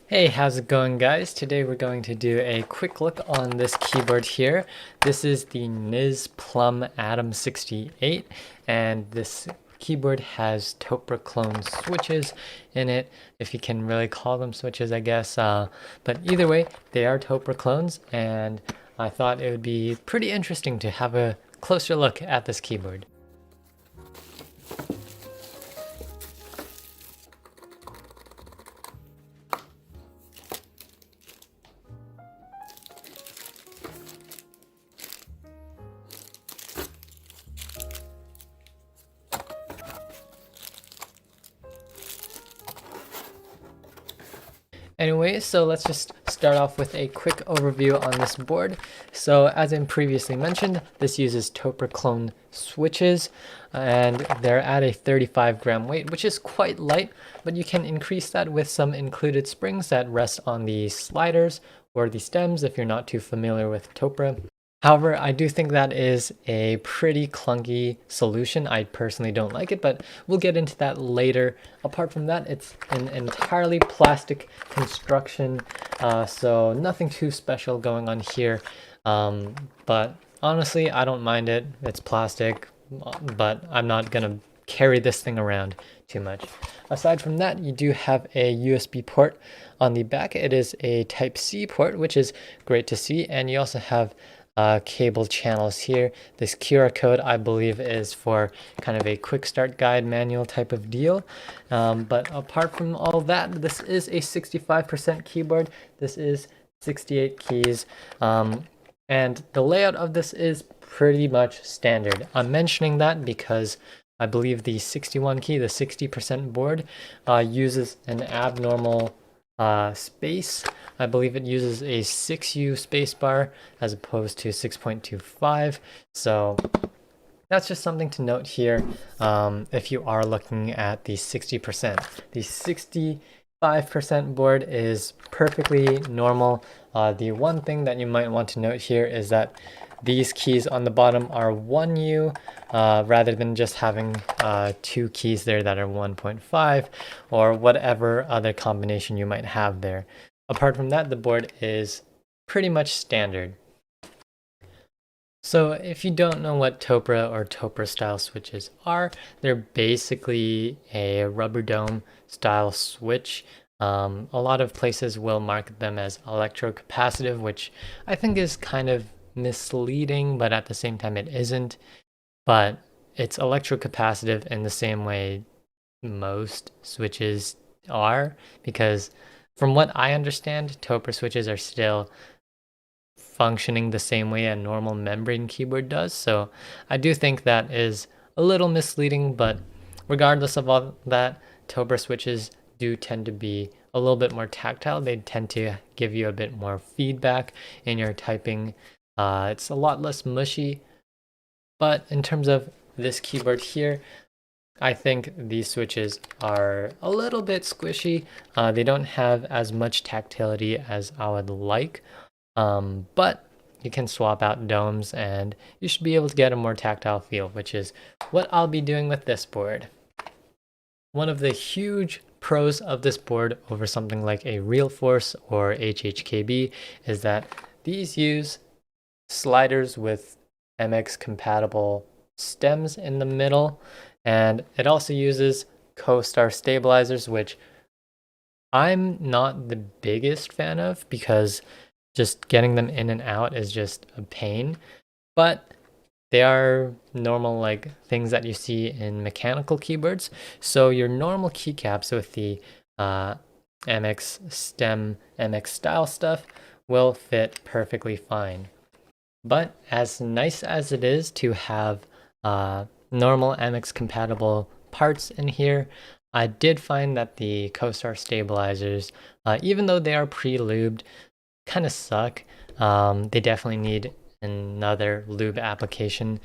Hey, how's it going, guys? Today we're going to do a quick look on this keyboard here. This is the Niz Plum Atom 68, and this keyboard has Topre clone switches in it, if you can really call them switches, I guess. But either way, they are Topre clones, and I thought it would be pretty interesting to have a closer look at this keyboard. Anyway, so let's just start off with a quick overview on this board. So as I previously mentioned, this uses Topre clone switches, and they're at a 35-gram weight, which is quite light, but you can increase that with some included springs that rest on the sliders or the stems if you're not too familiar with Topre. However, I do think that is a pretty clunky solution. I personally don't like it, but we'll get into that later. Apart from that, it's an entirely plastic construction, so nothing too special going on here. But honestly, I don't mind it. It's plastic, but I'm not gonna carry this thing around too much. Aside from that, you do have a USB port on the back. It is a Type-C port, which is great to see, and you also have cable channels here. This QR code, I believe, is for kind of a quick start guide manual type of deal. But apart from all that, this is a 65% keyboard. This is 68 keys. And the layout of this is pretty much standard. I'm mentioning that because I believe the 61 key, the 60% board, uses an abnormal space. I believe it uses a 6U spacebar as opposed to 6.25. So that's just something to note here if you are looking at the 60%. The 65% board is perfectly normal. The one thing that you might want to note here is that these keys on the bottom are 1U rather than just having 2 keys there that are 1.5 or whatever other combination you might have there. Apart from that, the board is pretty much standard. So if you don't know what Topre or Topre style switches are, they're basically a rubber dome style switch. A lot of places will market them as electrocapacitive, which I think is kind of misleading, but at the same time it isn't. But it's electrocapacitive in the same way most switches are, because from what I understand, Topre switches are still functioning the same way a normal membrane keyboard does. So I do think that is a little misleading, but regardless of all that, Topre switches do tend to be a little bit more tactile. They tend to give you a bit more feedback in your typing. It's a lot less mushy, but in terms of this keyboard here, I think these switches are a little bit squishy. They don't have as much tactility as I would like, but you can swap out domes and you should be able to get a more tactile feel, which is what I'll be doing with this board. One of the huge pros of this board over something like a Realforce or HHKB is that these use sliders with MX compatible stems in the middle, and it also uses co-star stabilizers, which I'm not the biggest fan of because just getting them in and out is just a pain. But they are normal like things that you see in mechanical keyboards. So your normal keycaps with the MX stem, MX style stuff will fit perfectly fine. But as nice as it is to have normal MX compatible parts in here, I did find that the co-star stabilizers, even though they are pre-lubed, kind of suck. They definitely need another lube application.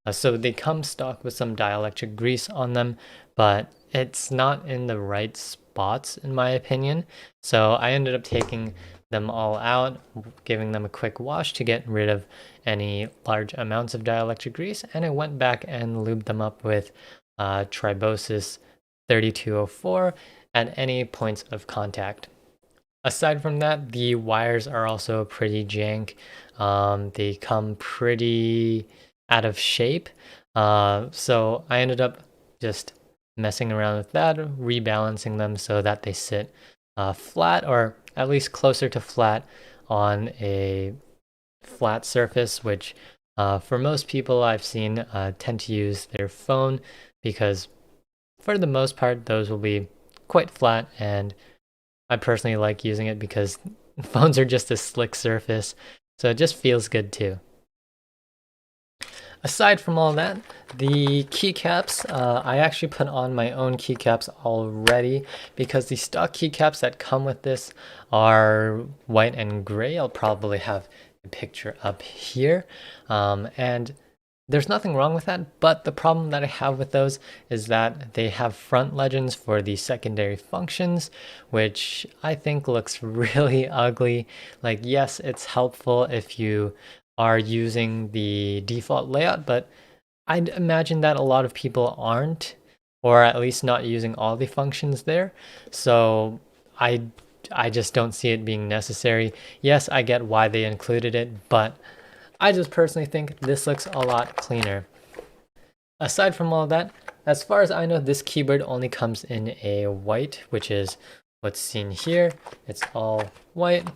So they come stock with some dielectric grease on them, but it's not in the right spots in my opinion. So I ended up taking them all out, giving them a quick wash to get rid of any large amounts of dielectric grease, and I went back and lubed them up with Tribosis 3204 at any points of contact. Aside from that, the wires are also pretty jank. They come pretty out of shape. So I ended up just messing around with that, rebalancing them so that they sit flat, or at least closer to flat on a flat surface, which for most people I've seen tend to use their phone, because for the most part those will be quite flat, and I personally like using it because phones are just a slick surface, so it just feels good too. Aside from all that, the keycaps, I actually put on my own keycaps already, because the stock keycaps that come with this are white and gray. I'll probably have a picture up here. And there's nothing wrong with that, but the problem that I have with those is that they have front legends for the secondary functions, which I think looks really ugly. Like, yes, it's helpful if you are using the default layout, but I'd imagine that a lot of people aren't, or at least not using all the functions there. So I just don't see it being necessary. Yes, I get why they included it, but I just personally think this looks a lot cleaner. Aside from all that, as far as I know, this keyboard only comes in a white, which is what's seen here. It's all white,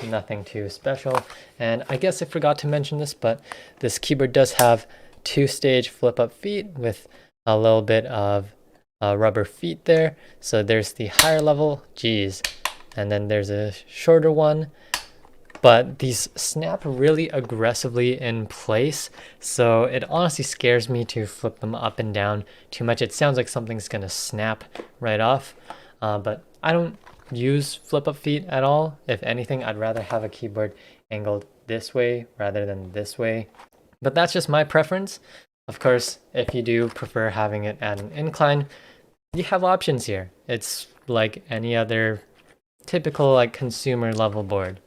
nothing too special. And I guess I forgot to mention this, but this keyboard does have 2-stage flip-up feet with a little bit of rubber feet there. So there's the higher level, geez, and then there's a shorter one. But these snap really aggressively in place, so it honestly scares me to flip them up and down too much. It sounds like something's gonna snap right off, but I don't use flip-up feet at all. If anything, I'd rather have a keyboard angled this way rather than this way. But that's just my preference. Of course, if you do prefer having it at an incline, you have options here. It's like any other typical like consumer level board.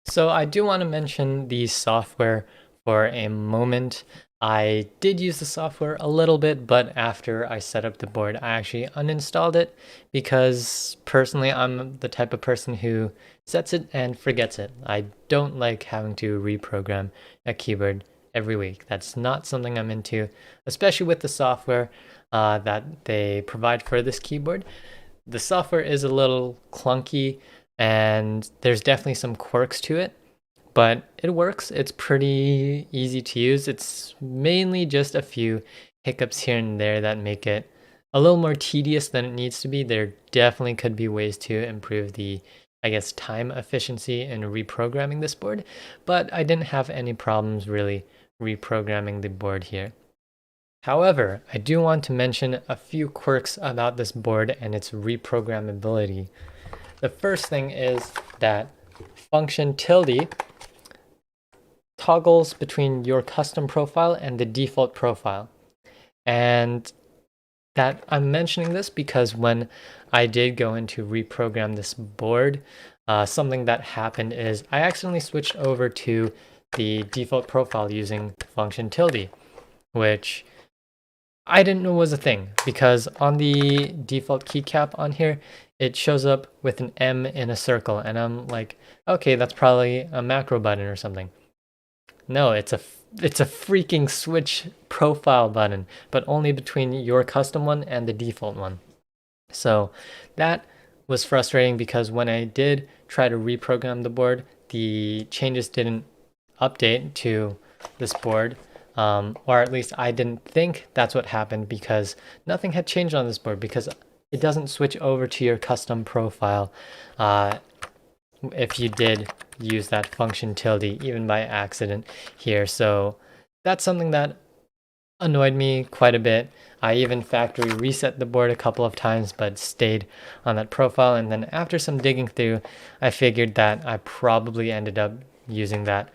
So I do want to mention the software for a moment. I did use the software a little bit, but after I set up the board, I actually uninstalled it, because personally I'm the type of person who sets it and forgets it. I don't like having to reprogram a keyboard every week. That's not something I'm into, especially with the software that they provide for this keyboard. The software is a little clunky, and there's definitely some quirks to it, but it works. It's pretty easy to use. It's mainly just a few hiccups here and there that make it a little more tedious than it needs to be. There definitely could be ways to improve the, I guess, time efficiency in reprogramming this board, but I didn't have any problems really reprogramming the board here. However, I do want to mention a few quirks about this board and its reprogrammability. The first thing is that function tilde toggles between your custom profile and the default profile. And that I'm mentioning this because when I did go in to reprogram this board, something that happened is I accidentally switched over to the default profile using function tilde, which I didn't know was a thing, because on the default keycap on here, it shows up with an M in a circle, and I'm like, okay, that's probably a macro button or something. No, it's a freaking switch profile button, but only between your custom one and the default one. So that was frustrating, because when I did try to reprogram the board, the changes didn't update to this board. Or at least I didn't think that's what happened, because nothing had changed on this board, because it doesn't switch over to your custom profile if you did use that function tilde, even by accident here. So that's something that annoyed me quite a bit. I even factory reset the board a couple of times, but stayed on that profile. And then after some digging through, I figured that I probably ended up using that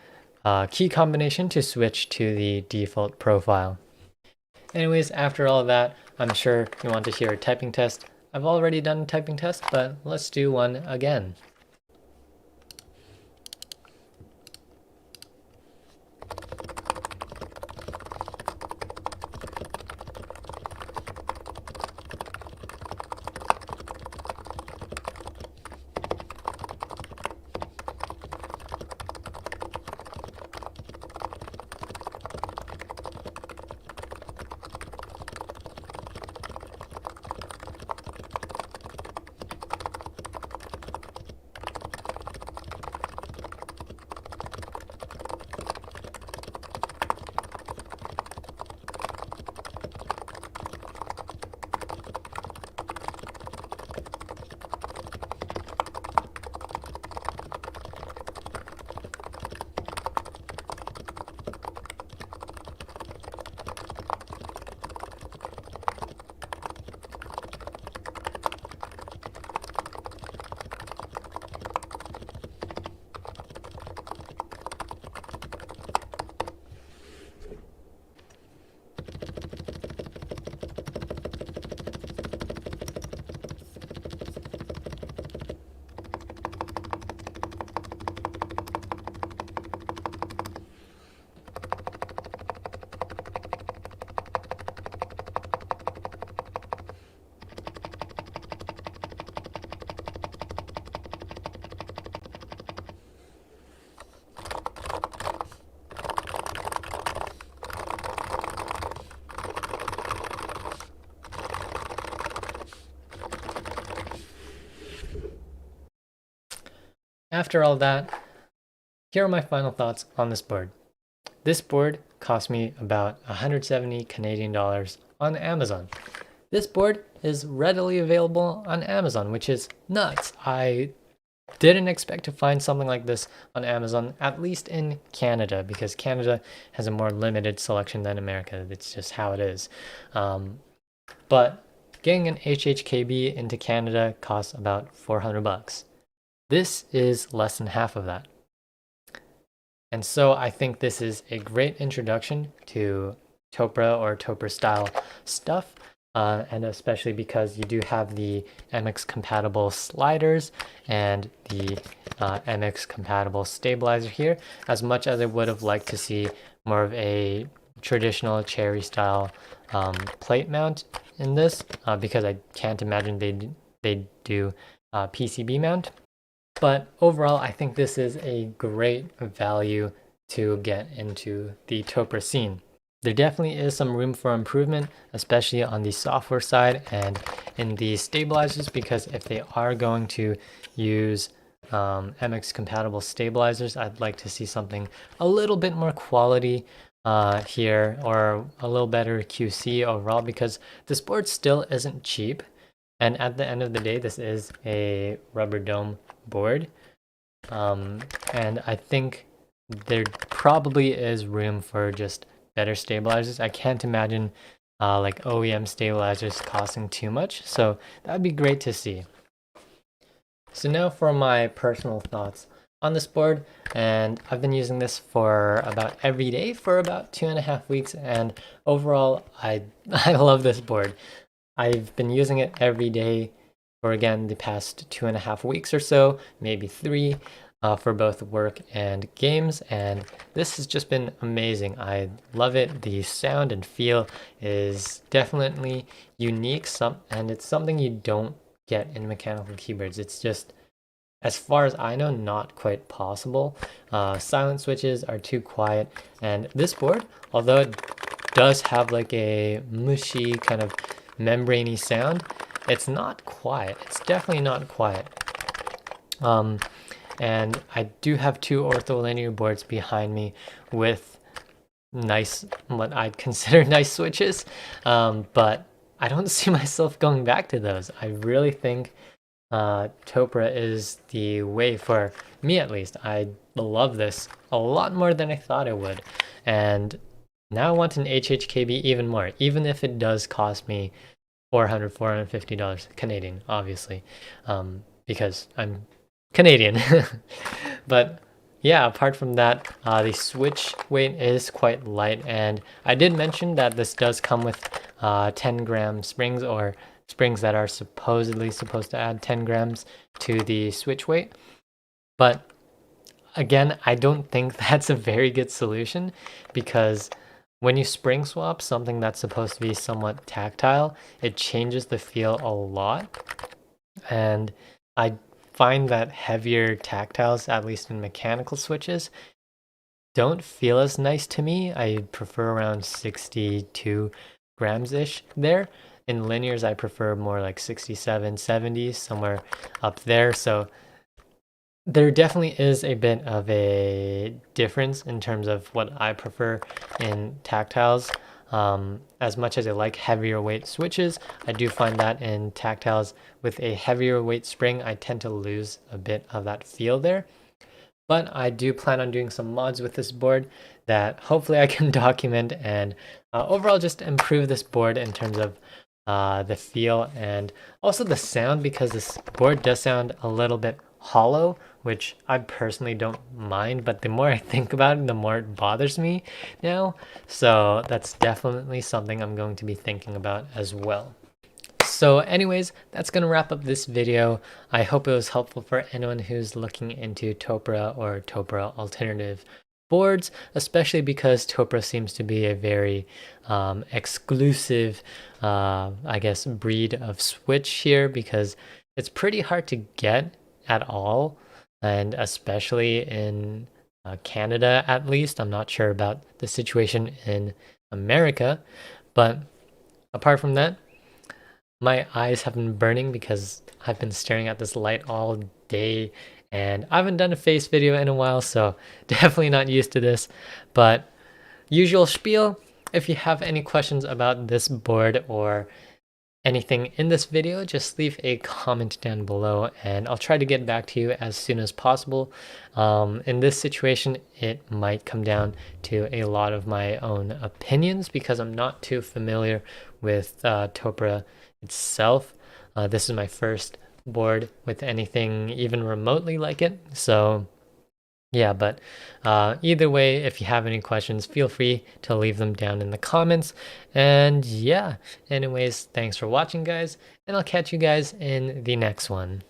key combination to switch to the default profile. Anyways, after all of that, I'm sure you want to hear a typing test. I've already done a typing test, but let's do one again. after all that, here are my final thoughts on this board. This board cost me about 170 Canadian dollars on Amazon. This board is readily available on Amazon, which is nuts. I didn't expect to find something like this on Amazon, at least in Canada, because Canada has a more limited selection than America. It's just how it is. But getting an HHKB into Canada costs about 400 bucks. This is less than half of that. And so I think this is a great introduction to Topre or Topre style stuff. And especially because you do have the MX compatible sliders and the MX compatible stabilizer here, as much as I would have liked to see more of a traditional cherry style plate mount in this, because I can't imagine they'd do PCB mount. But overall, I think this is a great value to get into the Topre scene. There definitely is some room for improvement, especially on the software side and in the stabilizers, because if they are going to use MX compatible stabilizers, I'd like to see something a little bit more quality here, or a little better QC overall, because this board still isn't cheap. And at the end of the day, this is a rubber dome board. And I think there probably is room for just better stabilizers. I can't imagine like OEM stabilizers costing too much, so that'd be great to see. So now for my personal thoughts on this board, and I've been using this for about every day for about 2.5 weeks, and overall I love this board. I've been using it every day for, again, the past 2.5 weeks or so, maybe 3, for both work and games, and this has just been amazing. I love it. The sound and feel is definitely unique, and it's something you don't get in mechanical keyboards. It's just, as far as I know, not quite possible. Silent switches are too quiet, and this board, although it does have like a mushy kind of membraney sound, it's not quiet. It's definitely not quiet. And I do have 2 ortholinear boards behind me with nice, what I'd consider nice switches, but I don't see myself going back to those. I really think Topre is the way, for me at least. I love this a lot more than I thought I would, and now I want an HHKB even more, even if it does cost me $450 Canadian, obviously, because I'm Canadian. But yeah, apart from that, the switch weight is quite light, and I did mention that this does come with 10-gram springs, or springs that are supposedly supposed to add 10 grams to the switch weight. But again, I don't think that's a very good solution, because when you spring swap something that's supposed to be somewhat tactile, it changes the feel a lot. And I find that heavier tactiles, at least in mechanical switches, don't feel as nice to me. I prefer around 62 grams-ish there. In linears, I prefer more like 67, 70, somewhere up there. So there definitely is a bit of a difference in terms of what I prefer in tactiles. As much as I like heavier weight switches, I do find that in tactiles with a heavier weight spring, I tend to lose a bit of that feel there. But I do plan on doing some mods with this board that hopefully I can document, and overall just improve this board in terms of the feel and also the sound, because this board does sound a little bit hollow, which I personally don't mind, but the more I think about it, the more it bothers me now. So that's definitely something I'm going to be thinking about as well. So anyways, that's going to wrap up this video. I hope it was helpful for anyone who's looking into Topre or Topre alternative boards, especially because Topre seems to be a very exclusive, I guess, breed of switch here, because it's pretty hard to get at all, and especially in Canada at least. I'm not sure about the situation in America, but apart from that, my eyes have been burning because I've been staring at this light all day, And I haven't done a face video in a while, so definitely not used to this. But usual spiel, if you have any questions about this board or anything in this video, just leave a comment down below and I'll try to get back to you as soon as possible. In this situation, it might come down to a lot of my own opinions because I'm not too familiar with Topre itself. This is my first board with anything even remotely like it, so yeah, but either way, if you have any questions, feel free to leave them down in the comments. And yeah, anyways, thanks for watching, guys, and I'll catch you guys in the next one.